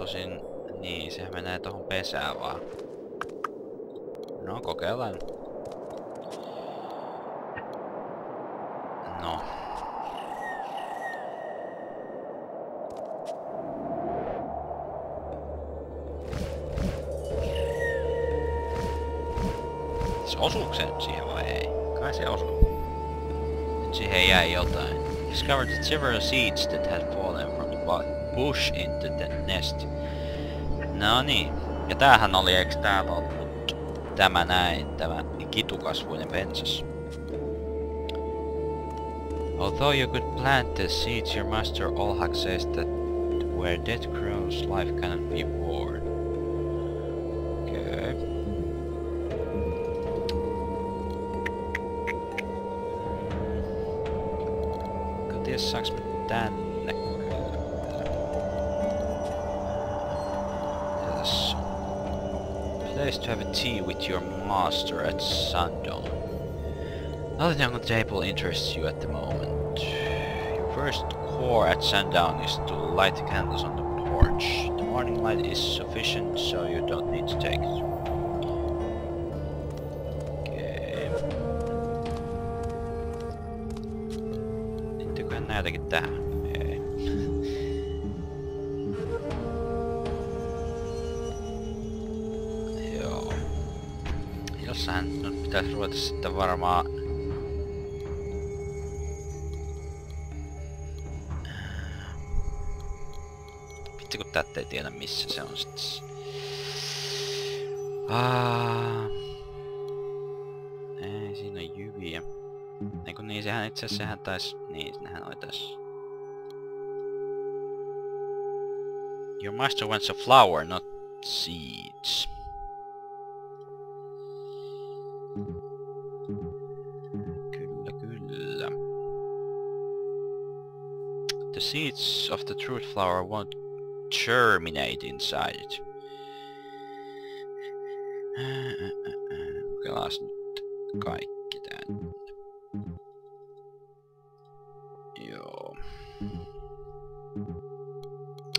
tosin... Niin, sehän menee tohon pesään vaan. No, kokeillaan. No. Osuuko se nyt siihen vai ei? Kai se osuu. Nyt siihen jäi jotain. Discovered several seeds that had fallen from the bush into the nest. No niin. Ja tämähän oli, eiks täällä ollut tämä näin, tämä kitukasvuinen pensas. Although you could plant the seeds, your master Olhak says that where death grows, life cannot be born. Okay. Ties saaks me tänne? Yes. Place to have a tea with your master at sundown. Nothing on the table interests you at the moment. Your first core at sundown is to light the candles on the porch. The morning light is sufficient, so you don't need to take it. Okay. Liittyköhän näitäkin tähän? Ei. Joo. Jossain nyt pitäisi ruveta sitten varmaan... kun tätä ei tiedä missä se on sitten. Ei, siinä on jyviä. Eiku niin, sehän itse asiassa sehän tais... Niin, nehän oli tässä. Your master wants a flower, not seeds. Kyllä, kyllä. The seeds of the truth flower won't germinate inside it. Kelaas nyt kaikki tänne. Joo.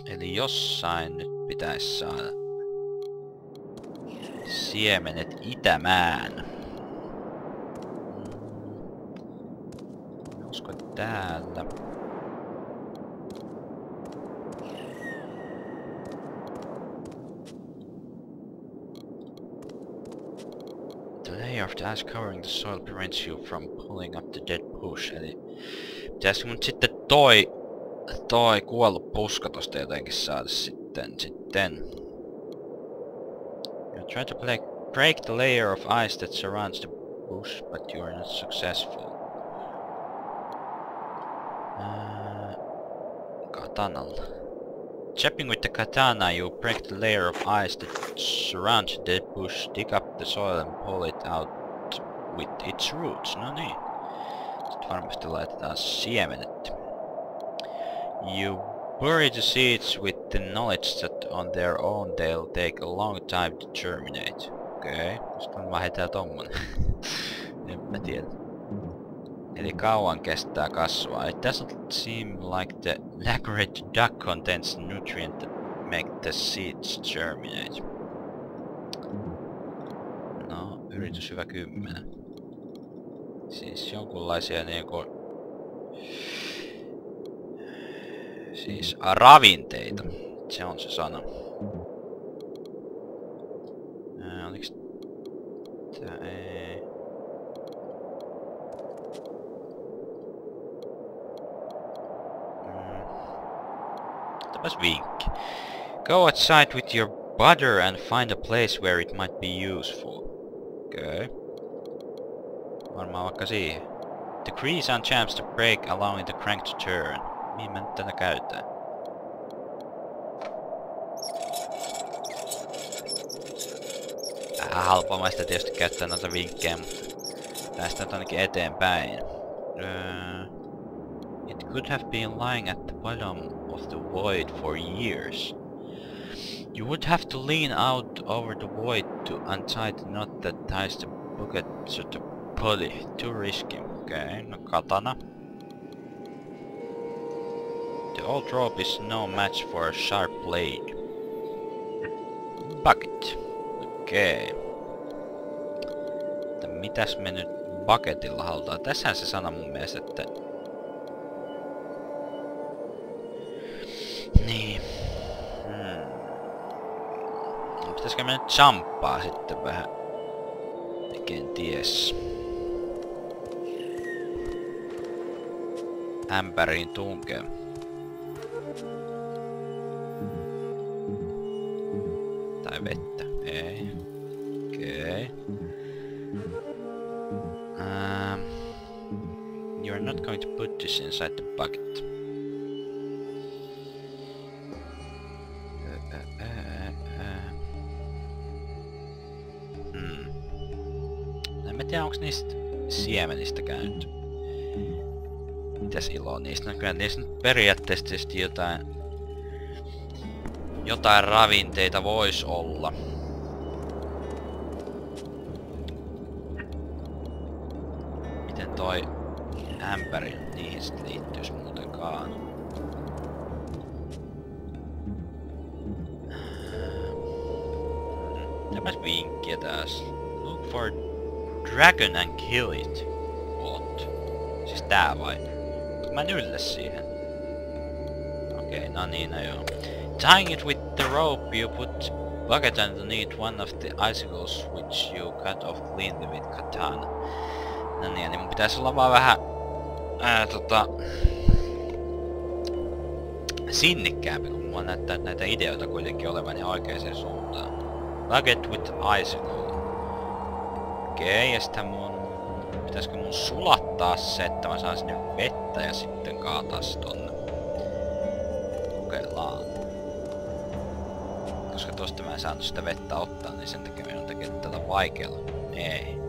Eli jossain nyt pitäisi saada siemenet itämään. Olisiko täällä? Of the ash covering the soil prevents you from pulling up the dead bush. Eli pitäisikö mun sitten toi kuollut puska tosta jotenkin saada sitten. You try to break the layer of ice that surrounds the bush, but you are not successful. Katanalla. Chopping with the katana, you break the layer of ice that surrounds the dead bush, dig up the soil and pull it out with its roots. No niin. Sitten varmasti laitetaan siemenet. You bury the seeds with the knowledge that on their own they'll take a long time to germinate. Okei. Sitten on vaan hetää tommonen. En mä tiedä. Eli kauan kestää kasvaa. It doesn't seem like the lacquerate duck contains nutrient that make the seeds germinate. No, yritys hyvä 10. Siis jonkunlaisia niinku... Siis ravinteita. Se on se sana. Oliks... Tää ei... Vinkki. Go outside with your butter and find a place where it might be useful. Okay. Varmaan vaikka siihen. The grease on jams to break, allowing the crank to turn. Mihin mä nyt tätä käytän? Vähän halpamaista tietysti käyttää noita vinkkejä, mutta tästä on ainakin eteenpäin. It could have been lying at the bottom of the void for years. You would have to lean out over the void to untie the knot that ties the bucket to the pulley. Too risky. Okay, no katana. The old rope is no match for a sharp blade. bucket. Okei. Että mitäs me nyt bucketilla halutaan? Tässähän se sana mun mielestä, että... Niin. Pitäisikö me nyt jumppaa sitten vähän? Kenties. Ämpäriin tunkee. Tai vettä. Ei. Okei. You're not going to put this inside the bucket. En mä tiedä onks niistä siemenistä käynyt. Mitäs iloa niistä? No kyllä niistä nyt periaatteessa tietysti jotain ravinteita vois olla. Miten toi ämpäri niihin sit liittyis muutenkaan? Tämäs vinkkiä taas. Look for dragon and kill it. What? Siis tää vai? Mä nylläs siihen. Okei, no niin, no joo. Tying it with the rope, you put bucket underneath one of the icicles which you cut off cleanly with katana. No niin mun pitäis olla vaan vähän... sinnikkäämpi, kun mua näyttää näitä ideoita kuitenkin olevan ja oikeeseen suuntaan. Bucket with icicle. Okei, ja sitten pitäisikö mun sulattaa se, että mä saan sinne vettä ja sitten kaataa se tonne. Kokeillaan. Koska tosta mä en saanut sitä vettä ottaa, niin sen takia minun tekee tätä vaikealla. Ei.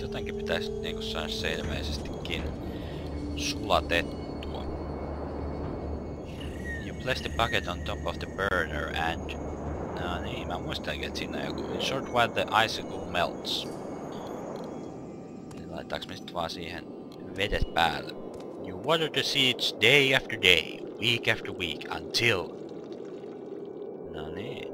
Jotenkin pitäisi niinku saada se ilmeisestikin sulatettua. You place the bucket on top of the burner and... No niin, mä muistankin, että siinä on joku... In short while the icicle melts. Eli laitaanko me sit vaan siihen vedet päälle? You water the seeds day after day, week after week, until... No niin.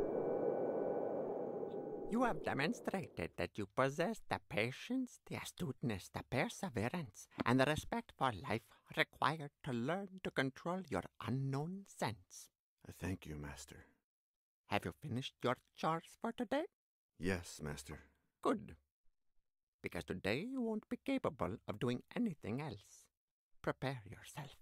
You have demonstrated that you possess the patience, the astuteness, the perseverance, and the respect for life required to learn to control your unknown sense. Thank you, Master. Have you finished your chores for today? Yes, Master. Good. Because today you won't be capable of doing anything else. Prepare yourself.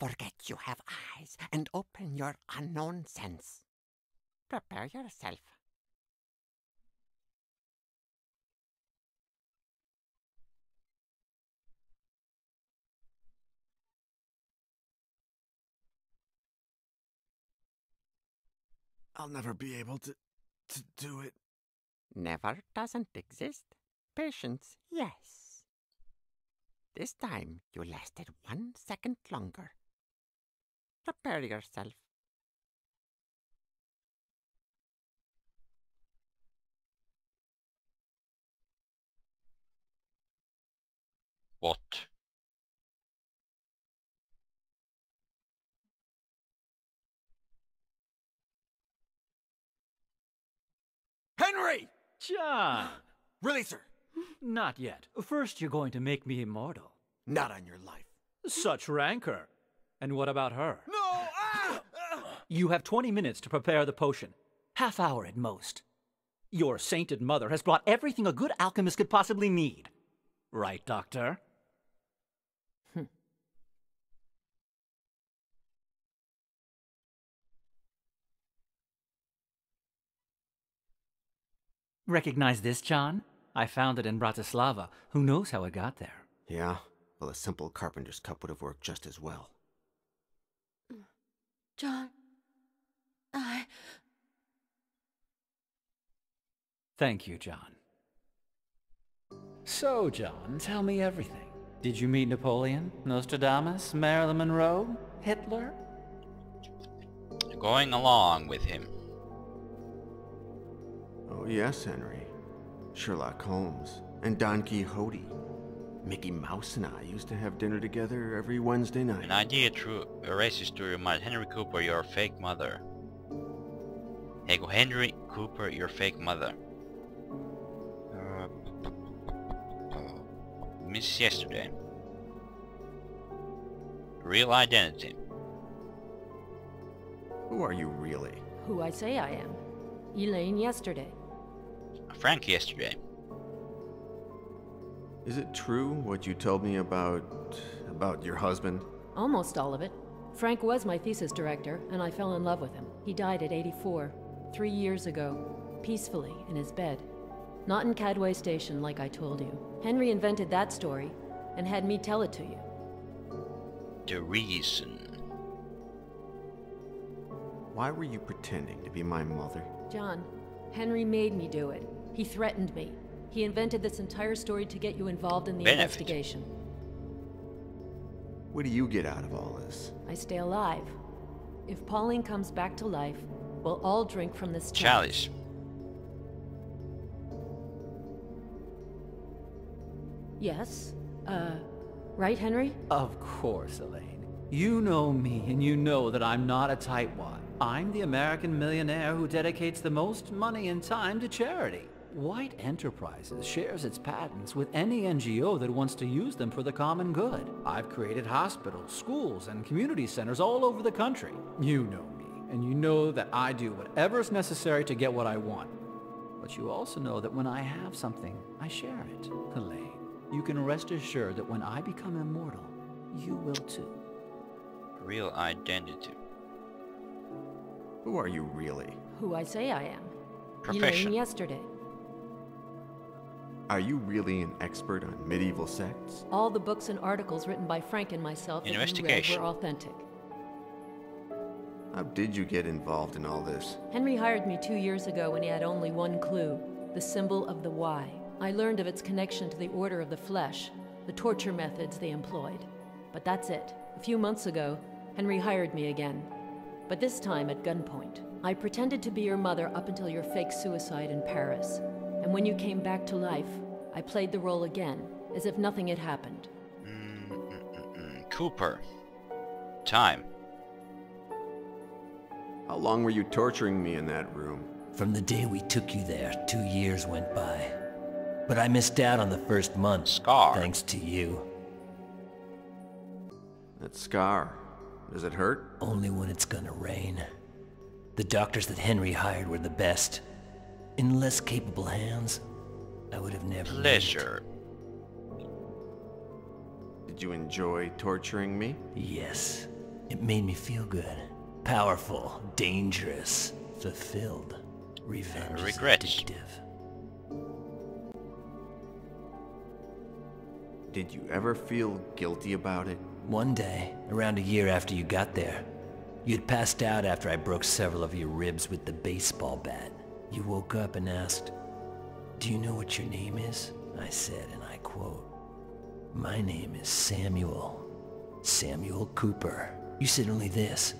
Forget you have eyes and open your unknown sense. Prepare yourself. I'll never be able to do it. Never doesn't exist. Patience, yes. This time you lasted 1 second longer. Prepare yourself. What? Henry! John! Release her! Not yet. First, you're going to make me immortal. Not on your life. Such rancor. And what about her? No! Ah! You have 20 minutes to prepare the potion. Half hour at most. Your sainted mother has brought everything a good alchemist could possibly need. Right, Doctor? Recognize this, John? I found it in Bratislava. Who knows how it got there? Yeah, well, a simple carpenter's cup would have worked just as well. John, Thank you, John. So, John, tell me everything. Did you meet Napoleon, Nostradamus, Marilyn Monroe, Hitler? Going along with him. Oh yes, Henry. Sherlock Holmes and Don Quixote. Mickey Mouse and I used to have dinner together every Wednesday night. An idea through erases to remind Henry Cooper your fake mother. Hey, go Henry Cooper your fake mother. Miss Yesterday. Real identity. Who are you really? Who I say I am. Elaine Yesterday. Frank Yesterday. Is it true what you told me about your husband? Almost all of it. Frank was my thesis director, and I fell in love with him. He died at 84, 3 years ago, peacefully in his bed. Not in Cadway Station, like I told you. Henry invented that story, and had me tell it to you. The reason. Why were you pretending to be my mother? John, Henry made me do it. He threatened me. He invented this entire story to get you involved in the investigation. What do you get out of all this? I stay alive. If Pauline comes back to life, we'll all drink from this Chalice. Yes? Right, Henry? Of course, Elaine. You know me, and you know that I'm not a tightwad. I'm the American millionaire who dedicates the most money and time to charity. White Enterprises shares its patents with any NGO that wants to use them for the common good. I've created hospitals, schools, and community centers all over the country. You know me, and you know that I do whatever is necessary to get what I want. But you also know that when I have something, I share it. Elaine, you can rest assured that when I become immortal, you will too. Real identity. Who are you really? Who I say I am. Profession. Elaine Yesterday. Are you really an expert on medieval sects? All the books and articles written by Frank and myself that you read Investigation. were authentic. How did you get involved in all this? Henry hired me 2 years ago when he had only one clue, the symbol of the Y. I learned of its connection to the Order of the Flesh, the torture methods they employed. But that's it. A few months ago, Henry hired me again. But this time at gunpoint. I pretended to be your mother up until your fake suicide in Paris. And when you came back to life, I played the role again, as if nothing had happened. Cooper. Time. How long were you torturing me in that room? From the day we took you there, 2 years went by. But I missed out on the first month, Scar. thanks to you. That scar. Does it hurt? Only when it's gonna rain. The doctors that Henry hired were the best. In less capable hands, I would have never made it. Pleasure. Did you enjoy torturing me? Yes. It made me feel good. Powerful, dangerous, fulfilled. Revenge is Regrets. addictive. Did you ever feel guilty about it? One day, around a year after you got there, you'd passed out after I broke several of your ribs with the baseball bat. You woke up and asked, "Do you know what your name is?" I said, and I quote, "My name is Samuel. Samuel Cooper." You said only this,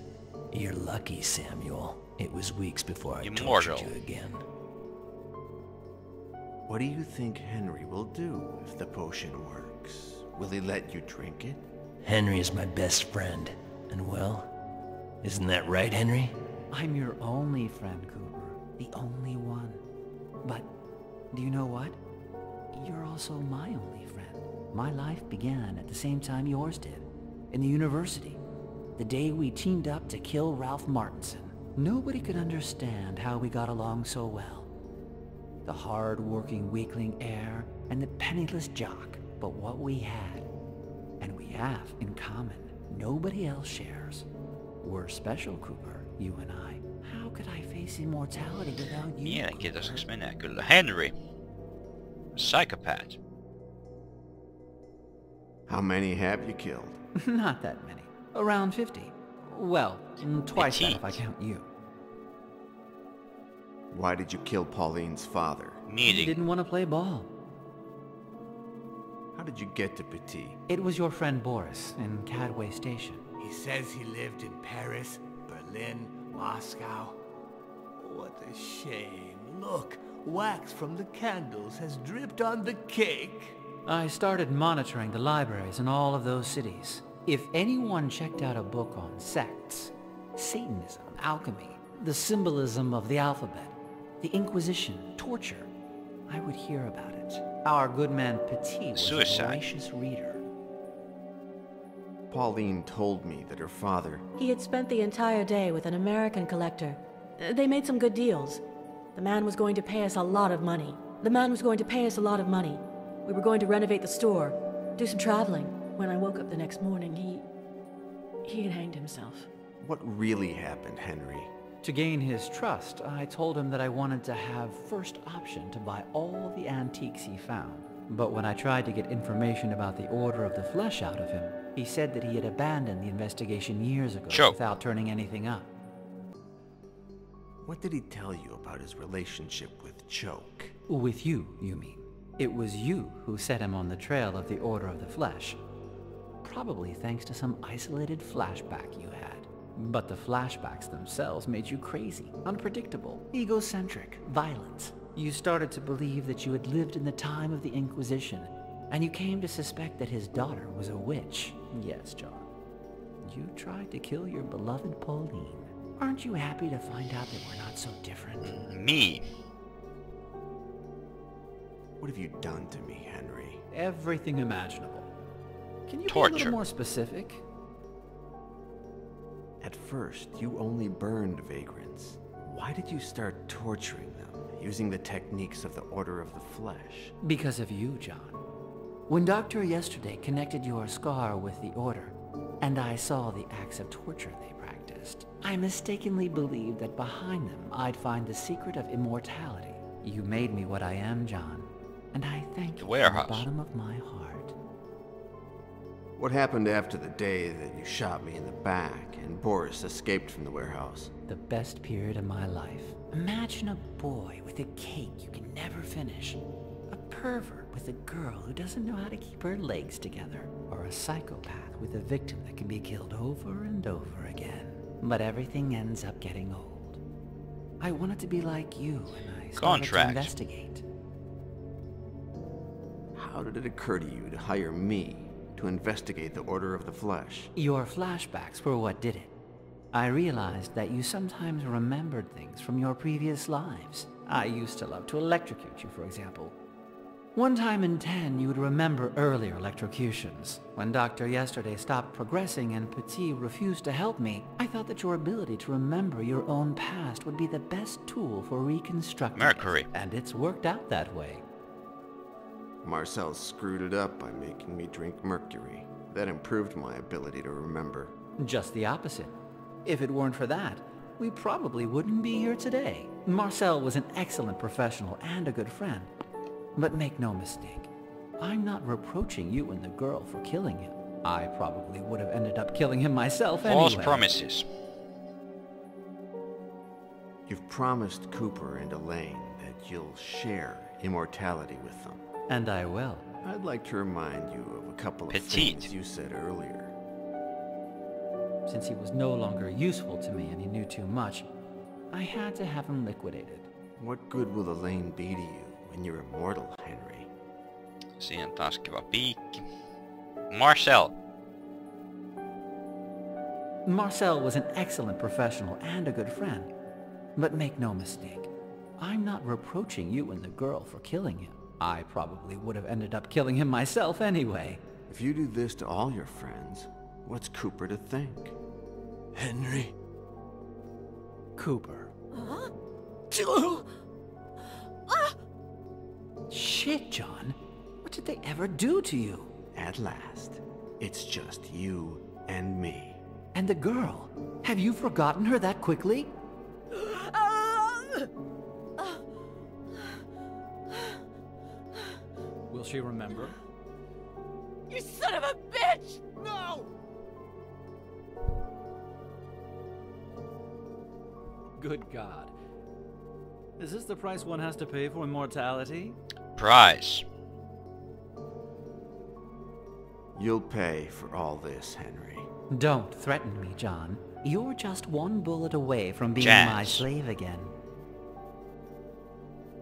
"You're lucky, Samuel. It was weeks before I Immortal. tortured you again." What do you think Henry will do if the potion works? Will he let you drink it? Henry is my best friend, and well, isn't that right, Henry? I'm your only friend, Cooper. The only one. But, do you know what? You're also my only friend. My life began at the same time yours did. In the university. The day we teamed up to kill Ralph Martinson. Nobody could understand how we got along so well. The hard-working weakling heir and the penniless jock. But what we had, and we have in common, nobody else shares. We're special, Cooper, you and I. How could I face immortality without you, Mielenkiintoiseksi menee kyllä. Henry. Psychopath. How many have you killed? Not that many. Around 50. Well, twice that if I Petite. count you. Why did you kill Pauline's father? He Meeting. didn't want to play ball. How did you get to Petit? It was your friend Boris in Cadway Station. He says he lived in Paris, Berlin, Moscow. What a shame. Look, wax from the candles has dripped on the cake. I started monitoring the libraries in all of those cities. If anyone checked out a book on sects, Satanism, alchemy, the symbolism of the alphabet, the Inquisition, torture, I would hear about it. Our good man Petit was Suicide. a voracious reader. Pauline told me that her father... He had spent the entire day with an American collector. They made some good deals. The man was going to pay us a lot of money. We were going to renovate the store, do some traveling. When I woke up the next morning, he had hanged himself. What really happened, Henry? To gain his trust, I told him that I wanted to have first option to buy all the antiques he found. But when I tried to get information about the Order of the Flesh out of him, he said that he had abandoned the investigation years ago Sure. without turning anything up. What did he tell you about his relationship with Choke? With you, you mean? It was you who set him on the trail of the Order of the Flesh. Probably thanks to some isolated flashback you had. But the flashbacks themselves made you crazy, unpredictable, egocentric, violent. You started to believe that you had lived in the time of the Inquisition, and you came to suspect that his daughter was a witch. Yes, John. You tried to kill your beloved Pauline. Aren't you happy to find out that we're not so different? Me. What have you done to me, Henry? Everything imaginable. Can you be a Torture. little more specific? At first, you only burned vagrants. Why did you start torturing them, using the techniques of the Order of the Flesh? Because of you, John. When Doctor yesterday connected your scar with the Order, and I saw the acts of torture they practiced, I mistakenly believed that behind them I'd find the secret of immortality. You made me what I am, John, and I thank you warehouse. from the bottom of my heart. What happened after the day that you shot me in the back and Boris escaped from the warehouse? The best period of my life. Imagine a boy with a cake you can never finish. A pervert with a girl who doesn't know how to keep her legs together. Or a psychopath with a victim that can be killed over and over again. But everything ends up getting old. I wanted to be like you, and I started Contract. to investigate. How did it occur to you to hire me to investigate the Order of the Flesh? Your flashbacks were what did it. I realized that you sometimes remembered things from your previous lives. I used to love to electrocute you, for example. One time in 10, you would remember earlier electrocutions. When Doctor yesterday stopped progressing and Petit refused to help me, I thought that your ability to remember your own past would be the best tool for reconstructing Mercury. it. And it's worked out that way. Marcel screwed it up by making me drink mercury. That improved my ability to remember. Just the opposite. If it weren't for that, we probably wouldn't be here today. Marcel was an excellent professional and a good friend. But make no mistake, I'm not reproaching you and the girl for killing him. I probably would have ended up killing him myself False anyway. promises. You've promised Cooper and Elaine that you'll share immortality with them. And I will. I'd like to remind you of a couple of Petite. things you said earlier. Since he was no longer useful to me and he knew too much, I had to have him liquidated. What good will Elaine be to you when you're immortal, Henry? Siihen taas kiva piikki. Marcel. Marcel was an excellent professional and a good friend. But make no mistake, I'm not reproaching you and the girl for killing him. I probably would have ended up killing him myself anyway. If you do this to all your friends, what's Cooper to think? Henry. Cooper. Shit, John. What did they ever do to you? At last, it's just you and me. And the girl? Have you forgotten her that quickly? Will she remember? You son of a bitch! No! Good God. Is this the price one has to pay for immortality? Price. You'll pay for all this, Henry. Don't threaten me, John. You're just one bullet away from being Chance. my slave again.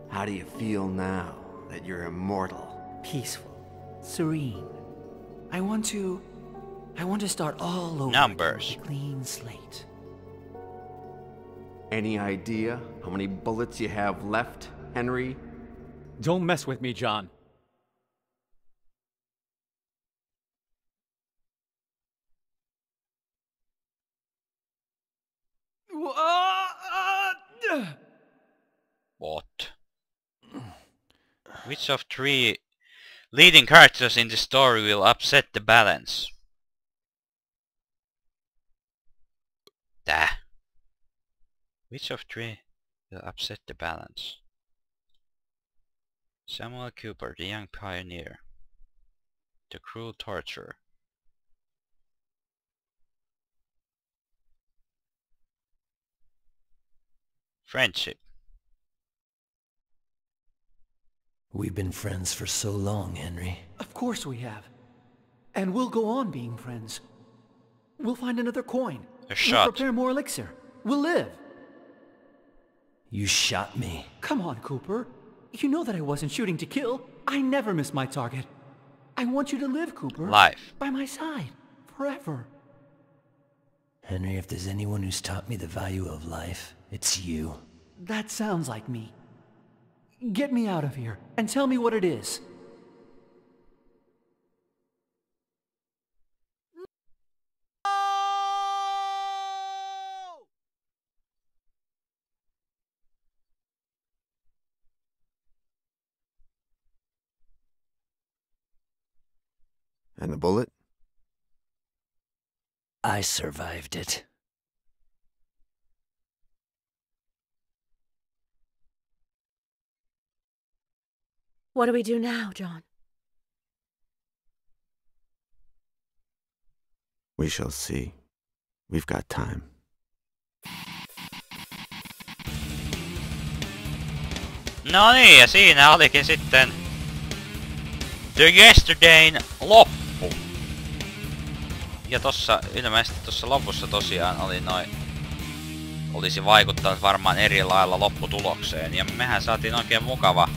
How do you feel now that you're immortal? Peaceful. Serene. I want to start all over Numbers. with a clean slate. Any idea how many bullets you have left, Henry? Don't mess with me, John. What? Which of 3 leading characters in the story will upset the balance? Which of 3 will upset the balance? Samuel Cooper, the young pioneer. The cruel torturer. Friendship. We've been friends for so long, Henry. Of course we have. And we'll go on being friends. We'll find another coin. A shot. We'll prepare more elixir. We'll live. You shot me. Come on, Cooper. You know that I wasn't shooting to kill. I never miss my target. I want you to live, Cooper. Life. By my side. Forever. Henry, if there's anyone who's taught me the value of life, it's you. That sounds like me. Get me out of here, and tell me what it is. And the bullet? I survived it. What do we do now, John? We shall see. We've got time. No niin, ja siinä olikin sitten The Yesterdayn loppu. Ja tossa, ilmeisesti tossa lopussa tosiaan olisi vaikuttanut varmaan eri lailla lopputulokseen. Ja mehän saatiin oikein mukava,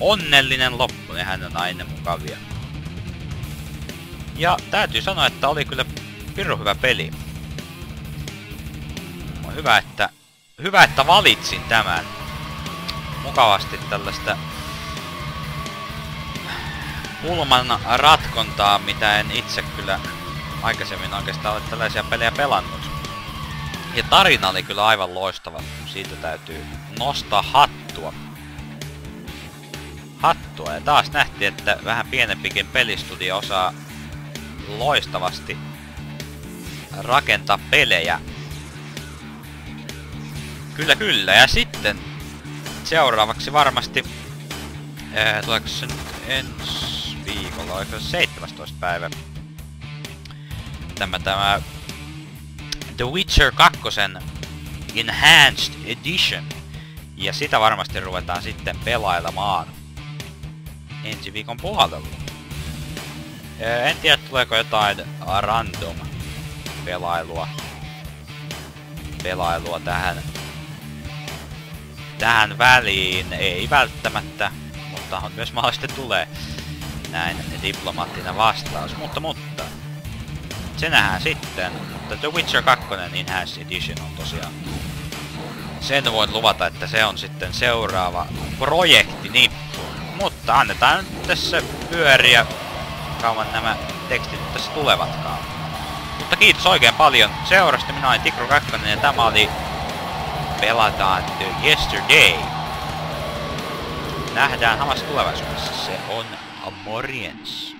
onnellinen loppu, nehän on aina mukavia. Ja täytyy sanoa, että oli kyllä pirun hyvä peli. On hyvä, että valitsin tämän. Mukavasti tällaista pulman ratkontaa, mitä en itse kyllä aikaisemmin oikeastaan ole tällaisia pelejä pelannut. Ja tarina oli kyllä aivan loistava. Siitä täytyy nostaa hattua. Ja taas nähtiin, että vähän pienempikin pelistudio osaa loistavasti rakentaa pelejä. Kyllä. Ja sitten seuraavaksi varmasti tuleeko se nyt ensi viikolla, oliko se 17. päivä? Tämä The Witcher 2 Enhanced Edition. Ja sitä varmasti ruvetaan sitten pelailemaan ensi viikon puolella. En tiedä, tuleeko jotain random pelailua tähän väliin. Ei välttämättä, mutta on myös mahdollisesti tulee näin diplomaattinen vastaus. Mutta se nähdään sitten. Mutta The Witcher 2 Enhanced Edition on tosiaan, sen voin luvata, että se on sitten seuraava projektinippu. Mutta annetaan nyt tässä pyöriä, kauan nämä tekstit nyt tässä tulevatkaan. Mutta kiitos oikein paljon seurasta. Minä olen Tikro 2 ja tämä oli Pelataan The Yesterday. Nähdään hamassa tulevaisuudessa. Se on morjens.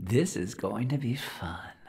This is going to be fun.